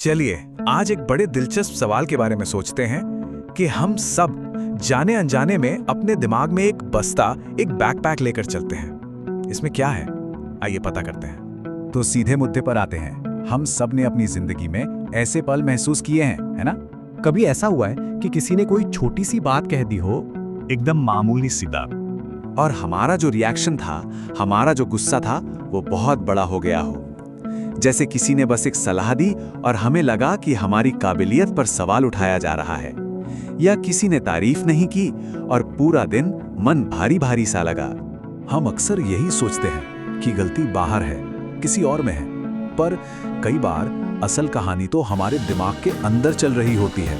चलिए आज एक बड़े दिलचस्प सवाल के बारे में सोचते हैं कि हम सब जाने अनजाने में अपने दिमाग में एक बस्ता, एक बैकपैक लेकर चलते हैं। इसमें क्या है, आइए पता करते हैं। तो सीधे मुद्दे पर आते हैं। हम सब ने अपनी जिंदगी में ऐसे पल महसूस किए हैं, है ना? कभी ऐसा हुआ है कि किसी ने कोई छोटी सी बात कह दी हो, एकदम मामूली सी बात, और हमारा जो रिएक्शन था, हमारा जो गुस्सा था, वो बहुत बड़ा हो गया हो। जैसे किसी ने बस एक सलाह दी और हमें लगा कि हमारी काबिलियत पर सवाल उठाया जा रहा है, या किसी ने तारीफ नहीं की और पूरा दिन मन भारी भारी सा लगा। हम अक्सर यही सोचते हैं कि गलती बाहर है, किसी और में है, पर कई बार असल कहानी तो हमारे दिमाग के अंदर चल रही होती है।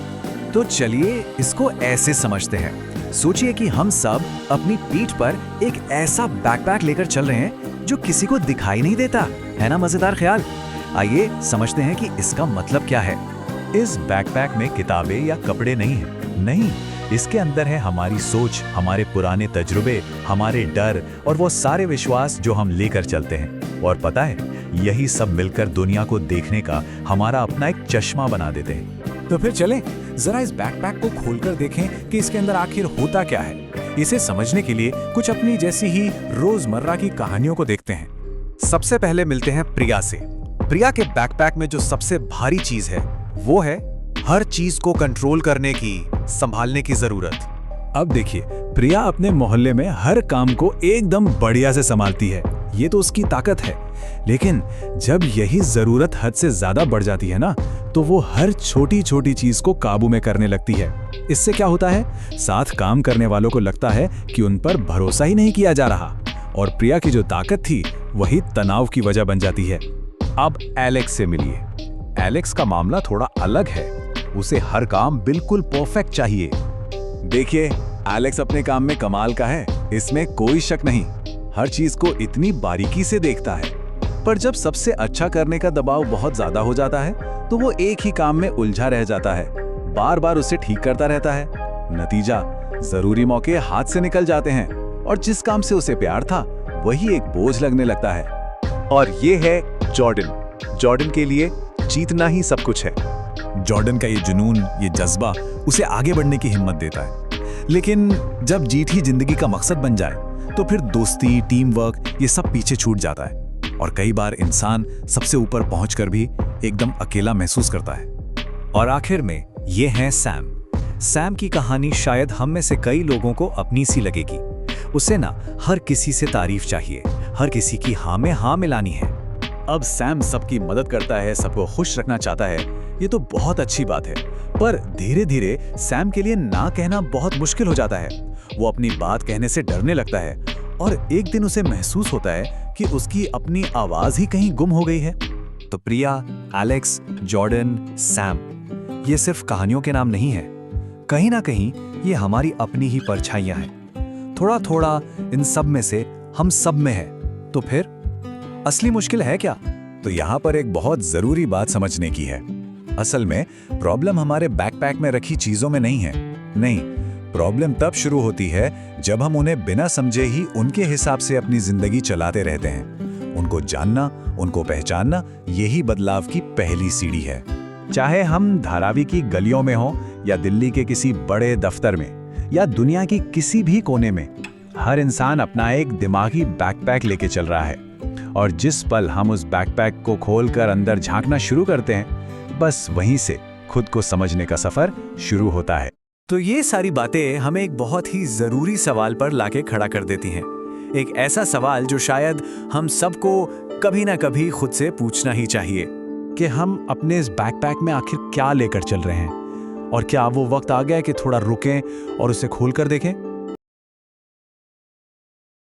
तो चलिए इसको ऐसे समझते हैं। सोचिए कि हम सब अपनी पीठ पर एक ऐसा बैकपैक लेकर चल रहे हैं जो किसी को दिखाई नहीं देता, है ना? मजेदार ख्याल। आइए समझते हैं कि इसका मतलब क्या है। इस बैकपैक में किताबें या कपड़े नहीं है, नहीं, इसके अंदर है हमारी सोच, हमारे पुराने तजुर्बे, हमारे डर और वो सारे विश्वास जो हम लेकर चलते हैं। और पता है, यही सब मिलकर दुनिया को देखने का हमारा अपना एक चश्मा बना देते हैं। तो फिर चलें जरा इस बैकपैक को खोलकर देखें कि इसके अंदर आखिर होता क्या है। इसे समझने के लिए कुछ अपनी जैसी ही रोजमर्रा की कहानियों को देखते हैं। सबसे पहले मिलते हैं प्रिया से। प्रिया के बैकपैक में जो सबसे भारी चीज है वो है हर चीज को कंट्रोल करने की, संभालने की जरूरत। अब देखिए, प्रिया अपने मोहल्ले में हर काम को एकदम बढ़िया से संभालती है, ये तो उसकी ताकत है। लेकिन जब यही जरूरत हद से ज्यादा बढ़ जाती है ना, तो वो हर छोटी छोटी चीज को काबू में करने लगती है। इससे क्या होता है, साथ काम करने वालों को लगता है कि उन पर भरोसा ही नहीं किया जा रहा, और प्रिया की जो ताकत थी वही तनाव की वजह बन जाती है। अब एलेक्स से मिलिए। एलेक्स का मामला थोड़ा अलग है। उसे हर काम बिल्कुल परफेक्ट चाहिए। देखिए, एलेक्स अपने काम में कमाल का है, इसमें कोई शक नहीं। हर चीज को इतनी बारीकी से देखता है, पर जब सबसे अच्छा करने का दबाव बहुत ज्यादा हो जाता है तो वो एक ही काम में उलझा रह जाता है, बार बार उसे ठीक करता रहता है। नतीजा, जरूरी मौके हाथ से निकल जाते हैं और जिस काम से उसे प्यार था वही एक बोझ लगने लगता है। और ये है जॉर्डन। जॉर्डन के लिए जीतना ही सब कुछ है। जॉर्डन का ये जुनून, ये जज्बा उसे आगे बढ़ने की हिम्मत देता है। लेकिन जब जीत ही जिंदगी का मकसद बन जाए तो फिर दोस्ती, टीम वर्क, ये सब पीछे छूट जाता है, और कई बार इंसान सबसे ऊपर पहुंचकर भी एकदम अकेला महसूस करता है। और आखिर में ये है सैम। सैम की कहानी शायद हम में से कई लोगों को अपनी सी लगेगी। उसे ना हर किसी से तारीफ चाहिए, हर किसी की हाँ में हाँ मिलानी है। अब सैम सबकी मदद करता है, सबको खुश रखना चाहता है, ये तो बहुत अच्छी बात है। पर धीरे धीरे सैम के लिए ना कहना बहुत मुश्किल हो जाता है। वो अपनी बात कहने से डरने लगता है, और एक दिन उसे महसूस होता है कि उसकी अपनी आवाज ही कहीं गुम हो गई है। तो प्रिया, एलेक्स, जॉर्डन, सैम, ये सिर्फ कहानियों के नाम नहीं है। कहीं ना कहीं ये हमारी अपनी ही परछाइयां हैं। थोड़ा थोड़ा इन सब में से हम सब में है। तो फिर असली मुश्किल है क्या? तो यहाँ पर एक बहुत जरूरी बात समझने की है। असल में प्रॉब्लम हमारे बैकपैक में रखी चीजों में नहीं है। नहीं, प्रॉब्लम तब शुरू होती है जब हम उन्हें बिना समझे ही उनके हिसाब से अपनी जिंदगी चलाते रहते हैं। उनको जानना, उनको पहचानना, यही बदलाव की पहली सीढ़ी है। चाहे हम धारावी की गलियों में हों या दिल्ली के किसी बड़े दफ्तर में या दुनिया की किसी भी कोने में, हर इंसान अपना एक दिमागी बैकपैक लेके चल रहा है। और जिस पल हम उस बैकपैक को खोलकर अंदर झांकना शुरू करते हैं, बस वहीं से खुद को समझने का सफर शुरू होता है। तो ये सारी बातें हमें एक बहुत ही जरूरी सवाल पर लाके खड़ा कर देती हैं। एक ऐसा सवाल जो शायद हम सबको कभी ना कभी खुद से पूछना ही चाहिए कि हम अपने इस बैकपैक में आखिर क्या लेकर चल रहे हैं, और क्या वो वक्त आ गया है कि थोड़ा रुकें और उसे खोलकर देखें।